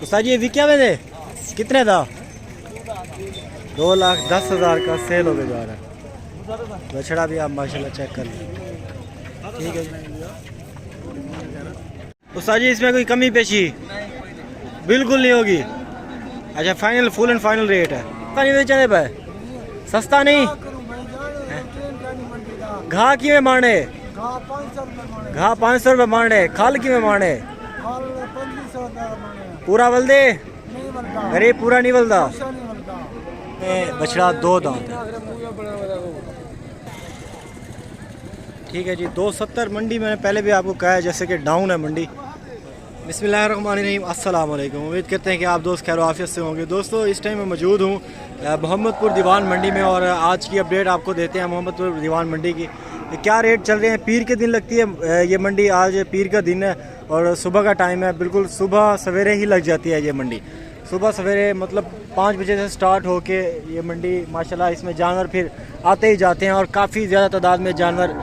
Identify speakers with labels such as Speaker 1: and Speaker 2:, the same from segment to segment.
Speaker 1: उस्ताद जी विक्या में दे कितने था? 2,10,000 का सेल हो गया जा रहा है। बछड़ा भी आप माशाल्लाह चेक कर लें। ठीक है उस्ताद जी, इसमें कोई कमी पेशी बिल्कुल नहीं होगी। अच्छा, final full and final rate है? नहीं बेचने पे सस्ता नहीं। घा की में मारने, घा 500 रुपये मारने, खाल की में मारने पूरा बल दे। अरे पूरा नहीं बलदा। बछड़ा 2 दांत है। ठीक है जी, 270 मंडी मैंने पहले भी आपको कहा है जैसे कि डाउन है मंडी। बिस्मिल्लाहिर्रहमानिर्रहीम, अस्सलाम वालेकुम। उम्मीद करते हैं कि आप दोस्त खैर आफियत से होंगे। दोस्तों इस टाइम मैं मौजूद हूँ मोहम्मदपुर दीवान मंडी में और आज की अपडेट आपको देते हैं मोहम्मदपुर दीवान मंडी की क्या रेट चल रहे हैं। पीर के दिन लगती है ये मंडी, आज पीर का दिन है और सुबह का टाइम है। बिल्कुल सुबह सवेरे ही लग जाती है ये मंडी। सुबह सवेरे मतलब 5 बजे से स्टार्ट होके ये मंडी माशाल्लाह, इसमें जानवर फिर आते ही जाते हैं और काफ़ी ज़्यादा तादाद में जानवर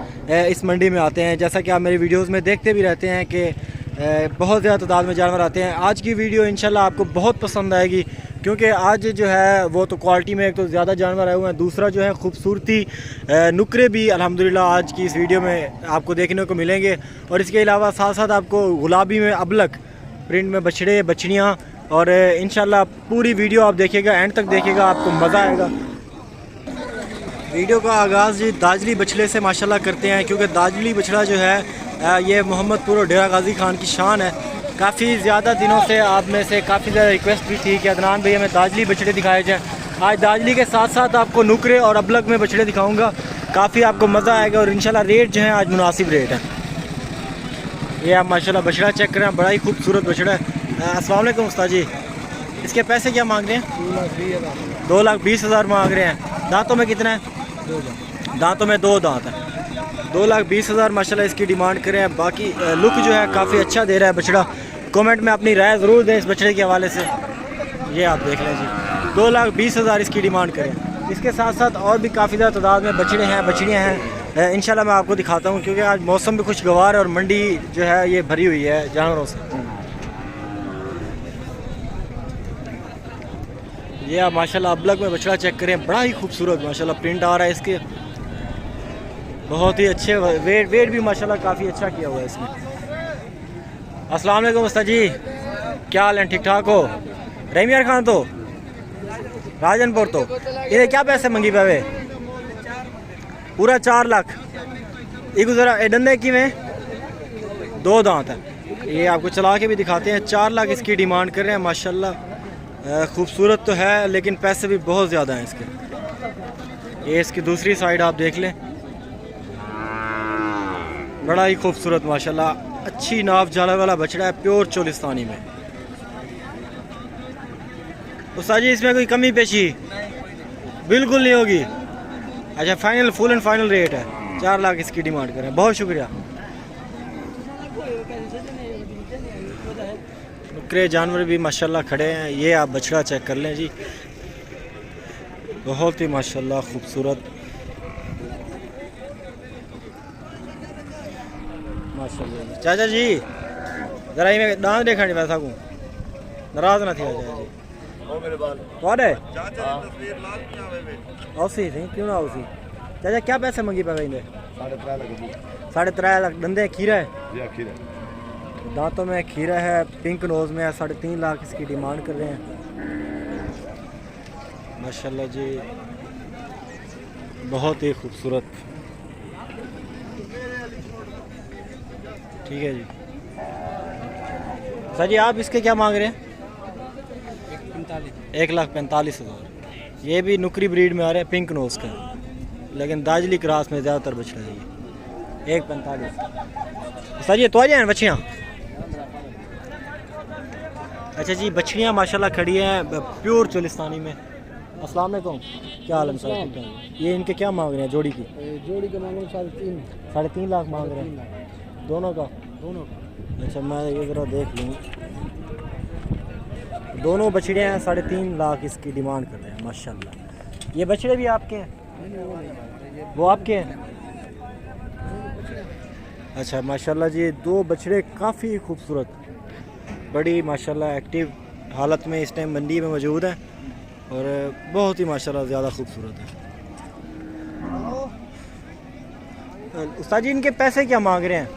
Speaker 1: इस मंडी में आते हैं। जैसा कि आप मेरी वीडियोस में देखते भी रहते हैं कि बहुत ज़्यादा तादाद में जानवर आते हैं। आज की वीडियो इंशाल्लाह आपको बहुत पसंद आएगी क्योंकि आज जो है वो तो क्वालिटी में एक तो ज़्यादा जानवर आए हुए हैं, दूसरा जो है खूबसूरती नुकरे भी अल्हम्दुलिल्लाह आज की इस वीडियो में आपको देखने को मिलेंगे। और इसके अलावा साथ साथ आपको गुलाबी में अबलक प्रिंट में बछड़े बछड़ियाँ और इंशाल्लाह पूरी वीडियो आप देखिएगा, एंड तक देखिएगा, आपको मज़ा आएगा। वीडियो का आगाज़ जी दाजली बछड़े से माशाल्लाह करते हैं क्योंकि दाजली बछड़ा जो है ये मोहम्मदपुर और डेरा गाजी खान की शान है। काफ़ी ज़्यादा दिनों से आप में से काफ़ी ज़्यादा रिक्वेस्ट भी थी कि अदनान भैया हमें दाजली बछड़े दिखाए जाएँ। आज दाजली के साथ साथ आपको नुकरे और अबलक में बछड़े दिखाऊँगा, काफ़ी आपको मज़ा आएगा और इंशाल्लाह रेट जो है आज मुनासिब रेट है। ये आप माशाल्लाह बछड़ा चेक करें, बड़ा ही खूबसूरत बछड़ा है। अस्सलाम वालेकुम उस्ताद जी, इसके पैसे क्या मांग रहे हैं? 2,20,000 मांग रहे हैं। दांतों में कितना है? 2 दांत। दांतों में 2 दांत है। 2,20,000 माशाल्लाह इसकी डिमांड करें। बाकी लुक जो है काफ़ी अच्छा दे रहा है बछड़ा। कमेंट में अपनी राय ज़रूर दें इस बछड़े के हवाले से। ये आप देख लें जी, 2,20,000 इसकी डिमांड करें। इसके साथ साथ और भी काफ़ी ज़्यादा तादाद में बछड़े हैं बछड़ियाँ हैं। इंशाल्लाह मैं आपको दिखाता हूँ क्योंकि आज मौसम भी खुशगवार है और मंडी जो है ये भरी हुई है जानवरों से। ये आप माशाल्लाह अबलक में बछड़ा चेक करें, बड़ा ही खूबसूरत माशाल्लाह प्रिंट आ रहा है इसके, बहुत ही अच्छे। वेट भी माशाल्लाह काफ़ी अच्छा किया हुआ है इसमें। अस्सलाम वालेकुम उस्ताद जी, क्या हाल है? ठीक ठाक हो? रहीम खान तो राजनपुर तो ये क्या पैसे मंगी पे? पूरा 4 लाख। ये गुजरा डंडे की में 2 दांत है। ये आपको चला के भी दिखाते हैं। 4 लाख इसकी डिमांड कर रहे हैं माशाल्लाह। खूबसूरत तो है लेकिन पैसे भी बहुत ज़्यादा हैं इसके। ये इसकी दूसरी साइड आप देख लें, बड़ा ही खूबसूरत माशाल्लाह, अच्छी नाफ जाला वाला बछड़ा है, प्योर चोलिस्तानी में। उस्ताद जी इसमें कोई कमी पेशी बिल्कुल नहीं होगी। अच्छा, final full and final rate है, 4 लाख इसकी डिमांड करें। बहुत शुक्रिया। नुकरे जानवर भी माशाल्लाह खड़े हैं। ये आप बछड़ा चेक कर लें जी, बहुत ही माशाल्लाह खूबसूरत माशाल्लाह। चाचा जी जरा ही मैं दांत देखा नहीं वैसा को नाराज ना थी चाचा जी। थोड़े औसी थी क्यों ना औसी। चाचा क्या पैसे मंगी पे गई? 3.5 लाख। दंदे खीरा है? दांतों में खीरा है, पिंक नोज में है। 3.5 लाख इसकी डिमांड कर रहे हैं माशाल्लाह जी, बहुत ही खूबसूरत। ठीक है जी। सर जी आप इसके क्या मांग रहे हैं? 1,45,000। ये भी नुकरी ब्रीड में आ रहे हैं, पिंक नोज का, लेकिन दाजली क्रास में ज़्यादातर बछड़ा है। 1,45,000। सर ये तो आ जाए बछियाँ? अच्छा जी, बछड़ियाँ माशाल्लाह खड़ी हैं प्योर चोलिस्तानी में। अस्सलाम वालेकुम, क्या हाल है सर? ये इनके क्या मांग रहे हैं जोड़ी की?
Speaker 2: जोड़ी का मांगो 3.5।
Speaker 1: 3.5 लाख मांग रहे हैं दोनों का? दोनों का। अच्छा मैं ये ज़रा देख लूँ, दोनों बछड़े हैं, 3.5 लाख इसकी डिमांड कर रहे हैं माशाल्लाह। ये बछड़े भी आपके हैं? वो आपके हैं? अच्छा माशाल्लाह जी, 2 बछड़े काफ़ी खूबसूरत। बड़ी माशाल्लाह एक्टिव हालत में इस टाइम मंडी में मौजूद है और बहुत ही माशाल्लाह ज़्यादा खूबसूरत है। उस्ताद जी इनके पैसे क्या मांग रहे हैं?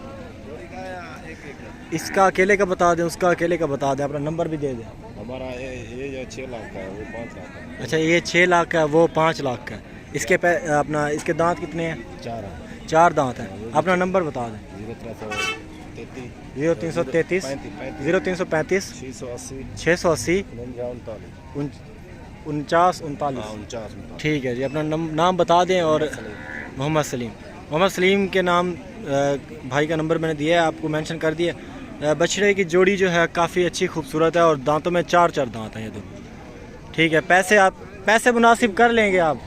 Speaker 1: इसका अकेले का बता दें, उसका अकेले का बता दें, अपना नंबर भी दे दें।
Speaker 3: हमारा ये 6 लाख का है, वो 5 लाख का है।
Speaker 1: अच्छा, ये 6 लाख का है, वो 5 लाख का है। इसके अपना इसके दांत कितने हैं?
Speaker 3: 4 है।
Speaker 1: 4 दांत हैं। अपना नंबर बता दें।
Speaker 3: 0333
Speaker 1: 0335
Speaker 3: 680
Speaker 1: 680 49 39।
Speaker 3: 49।
Speaker 1: ठीक है जी, अपना नाम बता दें। और मोहम्मद सलीम के नाम भाई का नंबर मैंने दिया है, आपको मेंशन कर दिया। बछड़े की जोड़ी जो है काफ़ी अच्छी खूबसूरत है और दांतों में 4 दांत हैं ये दो। ठीक है, पैसे मुनासिब कर लेंगे आप?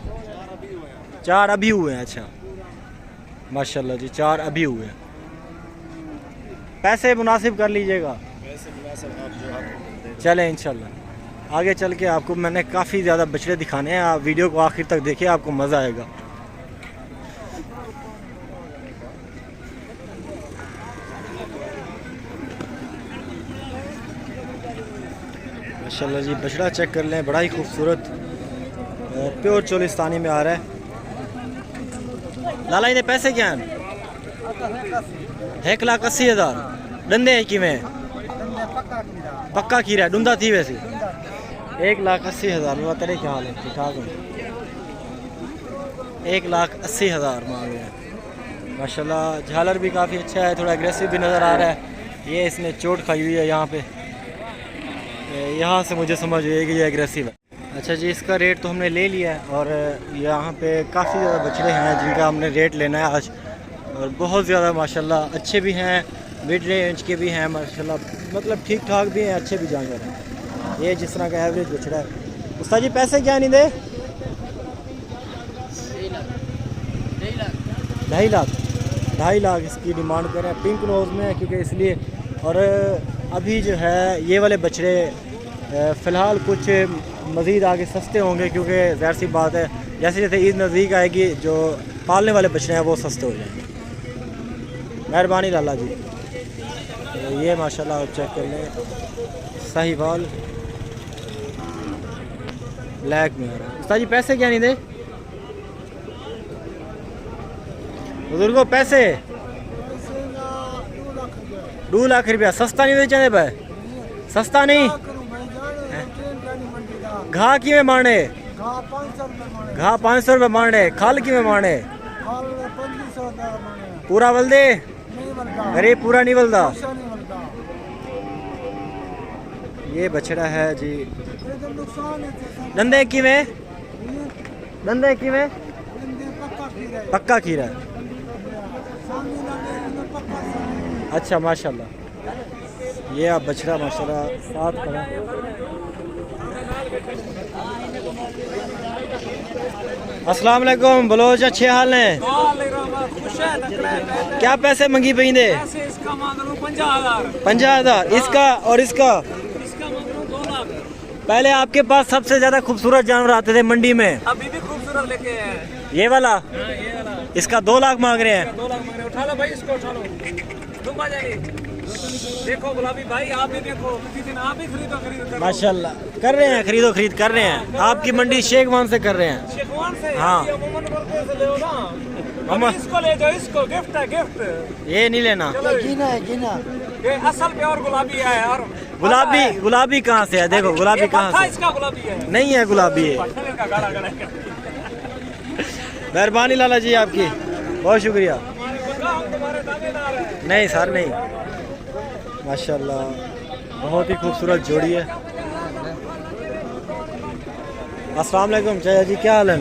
Speaker 1: 4 अभी हुए हैं। अच्छा माशाल्लाह जी, 4 अभी हुए हैं। पैसे मुनासिब कर लीजिएगा। चलें इंशाल्लाह आगे चल के आपको मैंने काफ़ी ज़्यादा बछड़े दिखाने हैं। आप वीडियो को आखिर तक देखिए, आपको मज़ा आएगा। माशाल्लाह जी, बछड़ा चेक कर लें, बड़ा ही खूबसूरत प्योर चोलिस्तानी में आ रहा है। लाला इन्हें पैसे क्या हैं? 1,80,000। डंदे हैं कि में पक्का खीरा डूंदा थी वैसे। 1,80,000। बाबा तेरे क्या हाल है? ठीक ठाक है। 1,80,000 मांग रहे हैं। माशाल्लाह झालर भी काफ़ी अच्छा है, थोड़ा एग्रेसिव भी नज़र आ रहा है। ये इसने चोट खाई हुई है यहाँ पे, यहाँ से मुझे समझ हुई कि ये एग्रेसिव है। अच्छा जी, इसका रेट तो हमने ले लिया है और यहाँ पे काफ़ी ज़्यादा बछड़े हैं जिनका हमने रेट लेना है आज। और बहुत ज़्यादा माशाल्लाह अच्छे भी हैं, मिड रेंज के भी हैं माशाल्लाह, मतलब ठीक ठाक भी हैं, अच्छे भी जानवर हैं। ये जिस तरह का एवरेज बछड़ा है। उस्ताद जी पैसे क्या नहीं दे? 2.5 लाख इसकी डिमांड कर रहे हैं। पिंक नोज में है क्योंकि इसलिए। और अभी जो है ये वाले बछड़े फ़िलहाल कुछ मज़ीद आगे सस्ते होंगे क्योंकि ज़ाहिर सी बात है जैसे जैसे ईद नज़दीक आएगी जो पालने वाले बछड़े हैं वो सस्ते हो जाएंगे। मेहरबानी लाला जी। तो ये माशाल्लाह आप चेक कर लें, साहिवाल ब्लैक में आ रहा है। उस्ताद जी पैसे क्या नहीं दे? बुजुर्गों पैसे 2 लाख रुपया। सस्ता नहीं दे चले भाई, सस्ता नहीं। घा कि में मारने? घा 500 रुपये मारने। खाल कि में मारने? पूरा बल दे? अरे पूरा नहीं बलदा। ये बछड़ा है जी। दंदे की में? दंदे की में? पक्का खीरा है। अच्छा माशाल्लाह, ये आप बछड़ा माशाल्लाह साथ करें। अस्सलाम वालेकुम बलोच, अच्छे हाल हैं? क्या पैसे मंगी पई दे? 50,000 इसका और इसका? पहले आपके पास सबसे ज्यादा खूबसूरत जानवर आते थे मंडी में,
Speaker 4: अभी भी खूबसूरत लेके हैं।
Speaker 1: ये वाला?
Speaker 4: ये वाला
Speaker 1: इसका 2 लाख मांग रहे हैं।
Speaker 4: 2 लाख मांग रहे हैं। उठा लो भाई, इसको उठा लो, तुम आ जाएगी। देखो गुलाबी भाई, आप भी देखो, किसी दिन आप भी खरीदो
Speaker 1: माशाल्लाह कर रहे हैं, खरीदो खरीद कर रहे हैं। आपकी मंडी शेखवान से कर रहे हैं?
Speaker 4: शेखवान से।
Speaker 1: हाँ।
Speaker 4: से ले ना, इसको ले जाओ, इसको गिफ्ट है, गिफ्ट।
Speaker 1: ये नहीं लेना।
Speaker 2: गिना है गिना।
Speaker 4: ये असल प्योर गुलाबी है यार।
Speaker 1: गुलाबी कहाँ से है? देखो गुलाबी कहाँ से?
Speaker 4: इसका गुलाबी है,
Speaker 1: नहीं है गुलाबी है। मेहरबानी लाला जी आपकी, बहुत शुक्रिया। नहीं सर नहीं, माशाल्लाह बहुत ही खूबसूरत जोड़ी है। अस्सलाम वालेकुम चाचा जी, क्या हाल है?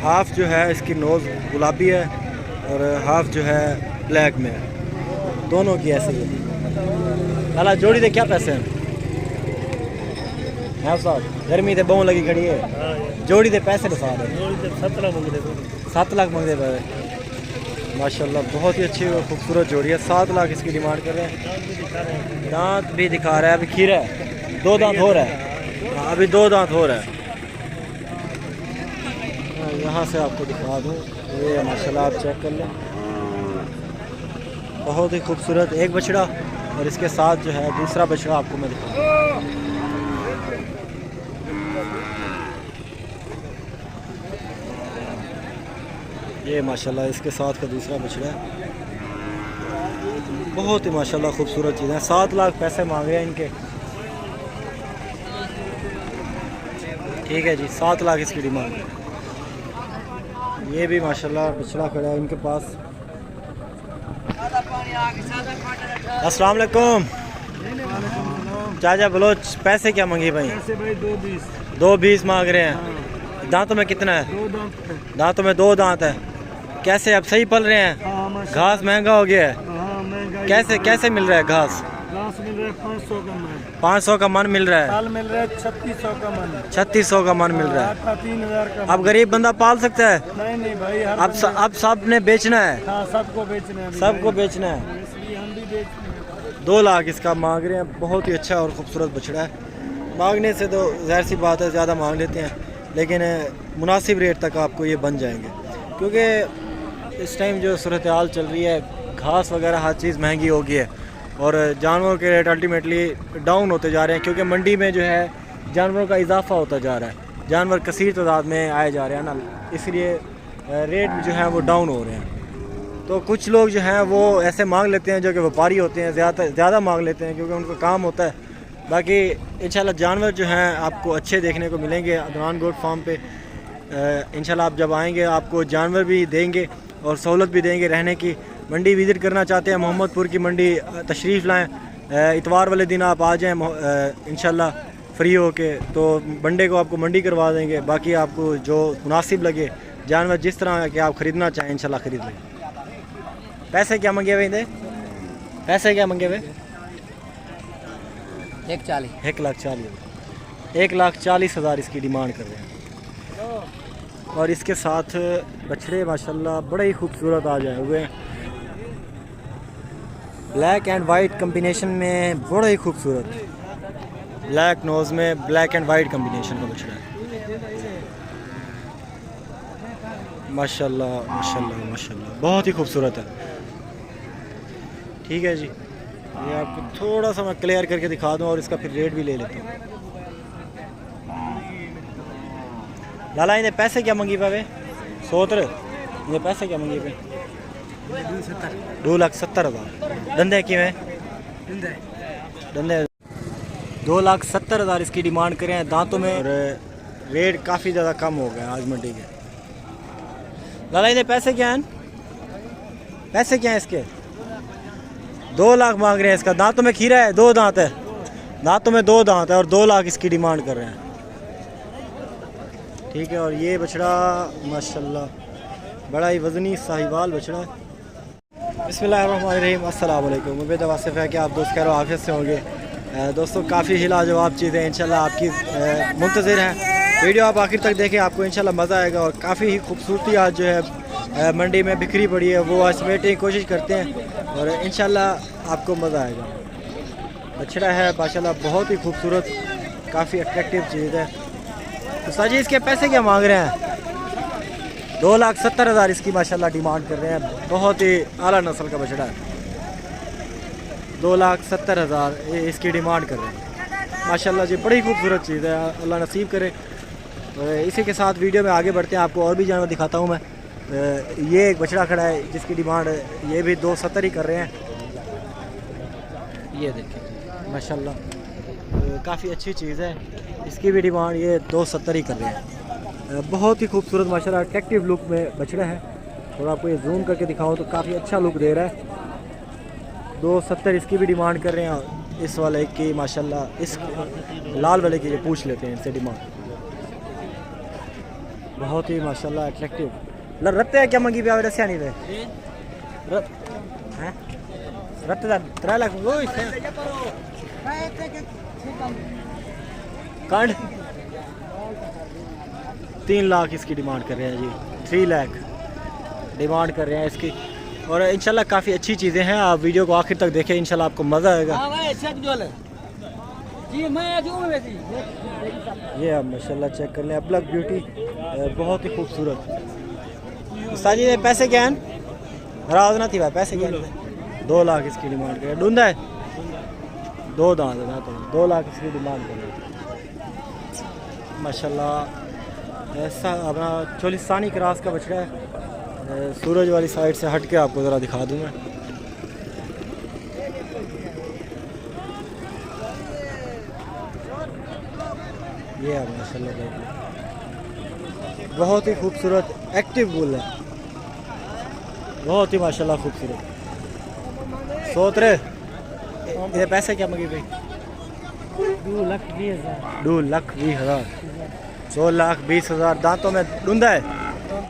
Speaker 1: हाफ जो है इसकी नोज़ गुलाबी है और हाफ जो है ब्लैक में है, दोनों की ऐसे ही। लाला जोड़ी दे क्या पैसे हैं? हाँ साहब, गर्मी तो बहुत लगी खड़ी है। जोड़ी दे पैसे बता रहे? 7 लाख मंगते पे माशाल्लाह, बहुत ही अच्छी और खूबसूरत जोड़ी है। 7 लाख इसकी डिमांड कर रहे हैं। दांत भी दिखा रहा है, अभी खीरा है, 2 दांत हो रहा है। हाँ, अभी 2 दांत हो रहा है। यहाँ से आपको दिखा दूँ, ये माशाल्लाह आप चेक कर लें, बहुत ही खूबसूरत एक बछड़ा और इसके साथ जो है दूसरा बछड़ा आपको मैं दिखाऊँ। ये माशाल्लाह इसके साथ का दूसरा बछड़ा है। बहुत ही माशाल्लाह खूबसूरत चीज़ है। 7 लाख पैसे मांग रहे हैं इनके। ठीक है जी, 7 लाख इसकी डिमांड है। ये भी माशाल्लाह बछड़ा खड़ा है इनके पास। अस्सलाम वालेकुम चाचा बलोच, पैसे क्या मांगे भाई?
Speaker 2: ऐसे भाई 220
Speaker 1: 220 मांग रहे हैं। दांतों में कितना है?
Speaker 2: 2 दांत है।
Speaker 1: दांतों में 2 दांत है। कैसे अब सही पल रहे हैं?
Speaker 2: हाँ माशाल्लाह।
Speaker 1: घास महंगा हो गया है।
Speaker 2: हाँ महंगाई।
Speaker 1: कैसे कैसे मिल रहा है घास?
Speaker 2: घास मिल रहा है 500 का मन।
Speaker 1: 500 का मन मिल रहा है।
Speaker 2: दाल मिल रहा है 3600 का मन।
Speaker 1: 3600 का मन मिल रहा है।
Speaker 2: आटा 3000 का
Speaker 1: अब गरीब बंदा पाल सकता है?
Speaker 2: नहीं भाई, हर
Speaker 1: अब सब ने बेचना है।
Speaker 2: हाँ सबको बेचना है।
Speaker 1: सबको बेचना है।
Speaker 2: इसलिए हम भी बेचते हैं।
Speaker 1: 2 लाख इसका मांग रहे हैं। बहुत ही अच्छा और खूबसूरत बछड़ा है। मांगने से तो ज़ाहिर सी बात है ज़्यादा मांग लेते हैं, लेकिन मुनासिब रेट तक आपको ये बन जाएंगे, क्योंकि इस टाइम जो सूरत हाल चल रही है, घास वगैरह हर चीज़ महंगी हो गई है और जानवरों के रेट अल्टीमेटली डाउन होते जा रहे हैं, क्योंकि मंडी में जो है जानवरों का इजाफा होता जा रहा है। जानवर कसीर तादाद में आए जा रहे हैं ना, इसलिए रेट जो है वो डाउन हो रहे हैं। तो कुछ लोग जो हैं वो ऐसे मांग लेते हैं, जो कि व्यापारी होते हैं, ज़्यादा मांग लेते हैं क्योंकि उनका काम होता है। बाकी इंशाल्लाह जानवर जो हैं आपको अच्छे देखने को मिलेंगे अदनान गोट फार्म पे। इंशाल्लाह आप जब आएंगे आपको जानवर भी देंगे और सहूलत भी देंगे रहने की। मंडी विज़िट करना चाहते हैं मोहम्मदपुर की मंडी, तशरीफ़ लाएँ। इतवार वाले दिन आप आ जाएँ इंशाल्लाह फ्री हो के, तो मंडे को आपको मंडी करवा देंगे। बाकी आपको जो मुनासिब लगे जानवर जिस तरह के आप ख़रीदना चाहें इंशाल्लाह ख़रीद लेंगे। पैसे क्या मंगे हुए इधर? पैसे क्या मंगे हुए?
Speaker 2: 140।
Speaker 1: 1,40,000 इसकी डिमांड कर रहे हैं। और इसके साथ बछड़े माशाल्लाह बड़े ही खूबसूरत आ जाए हुए हैं। ब्लैक एंड वाइट कम्बिनेशन में बड़े ही खूबसूरत, ब्लैक नोज़ में ब्लैक एंड वाइट कम्बिनेशन का बछड़ा है। माशाल्लाह माशाल्लाह माशाल्लाह बहुत ही खूबसूरत है। ठीक है जी, ये आपको थोड़ा सा मैं क्लियर करके दिखा दूं और इसका फिर रेट भी ले लेता हूँ। लाला इन्हें पैसे क्या मंगी पावे? 100 इन्हें पैसे क्या मंगी पे? 2,70,000। धंधे क्यों है? धंधे 2,70,000 इसकी डिमांड करें हैं दांतों में, और रेट काफ़ी ज़्यादा कम हो गया आज मंडी के। लाला इन्हें पैसे क्या हैं? पैसे क्या हैं इसके? 2 लाख मांग रहे हैं इसका। दांतों में खीरा है, 2 दांत है, दांतों में 2 दांत है और 2 लाख इसकी डिमांड कर रहे हैं। ठीक है, और ये बछड़ा माशाल्लाह बड़ा ही वज़नी साहिवाल बछड़ा है। बिस्मिल्लाहिर्रहमानिर्रहीम, अस्सलाम वालेकुम। उम्मीद है वासिफ़ है कि आप दोस्त खैर आफियत से होंगे। दोस्तों काफ़ी हिला जवाब चीज़ें इंशाल्लाह आपकी मुंतज़िर हैं। वीडियो आप आखिर तक देखें, आपको इंशाल्लाह मज़ा आएगा। और काफ़ी ही खूबसूरती आज जो है मंडी में बिखरी पड़ी है, वो आज समेटने की कोशिश करते हैं और इंशाल्लाह आपको मज़ा आएगा। बछड़ा है माशाल्लाह बहुत ही खूबसूरत, काफ़ी अट्रैक्टिव चीज़ है। तो साजी इसके पैसे क्या मांग रहे हैं? 2,70,000 इसकी माशाल्लाह डिमांड कर रहे हैं। बहुत ही आला नस्ल का बछड़ा है। 2,70,000 इसकी डिमांड कर रहे हैं। माशाल्लाह जी बड़ी खूबसूरत चीज़ है, अल्लाह नसीब करे। इसी के साथ वीडियो में आगे बढ़ते हैं, आपको और भी जानवर दिखाता हूँ मैं। ये एक बछड़ा खड़ा है जिसकी डिमांड ये भी 2,70 ही कर रहे हैं। ये देखिए माशाल्लाह काफ़ी अच्छी चीज़ है, इसकी भी डिमांड ये 2,70 ही कर रहे हैं। बहुत ही खूबसूरत माशाल्लाह अट्रैक्टिव लुक में बछड़ा है। और आपको ये जूम करके दिखाऊँ तो काफ़ी अच्छा लुक दे रहा है। 2,70 इसकी भी डिमांड कर रहे हैं। और इस वाले की माशाल्लाह, इस लाल वाले की पूछ लेते हैं इनसे डिमांड। बहुत ही माशाल्लाह अट्रैक्टिव। रत्ते क्या मंगी पे रस्या नहीं थे रत्ते 3 लाख कांड 3 लाख इसकी डिमांड कर रहे हैं जी। 3 लाख डिमांड कर रहे हैं इसकी। और इंशाल्लाह काफ़ी अच्छी चीज़ें हैं, आप वीडियो को आखिर तक देखें, इंशाल्लाह आपको मज़ा आएगा। ये आप माशाल्लाह चेक कर लें, ब्लैक ब्यूटी बहुत ही खूबसूरत। साजी पैसे क्या हैं? नाराज ना थी भाई, पैसे क्या हैं? 2 लाख इसकी डिमांड करे। डूंदा है 2 दांत है दांतों में, 2 लाख इसकी डिमांड करे माशाल्लाह। ऐसा अपना चोलिस्तानी क्रॉस का बछड़ा है। सूरज वाली साइड से हट के आपको ज़रा दिखा दूँ मैं। ये है माशाल्लाह देख लो, बहुत ही खूबसूरत एक्टिव बुल है, बहुत ही माशाल्लाह खूबसूरत। सोतरे ये पैसे क्या मगी भाई?
Speaker 2: 2,20,000
Speaker 1: 2,20,000 2,20,000 दांतों में डूंदा है।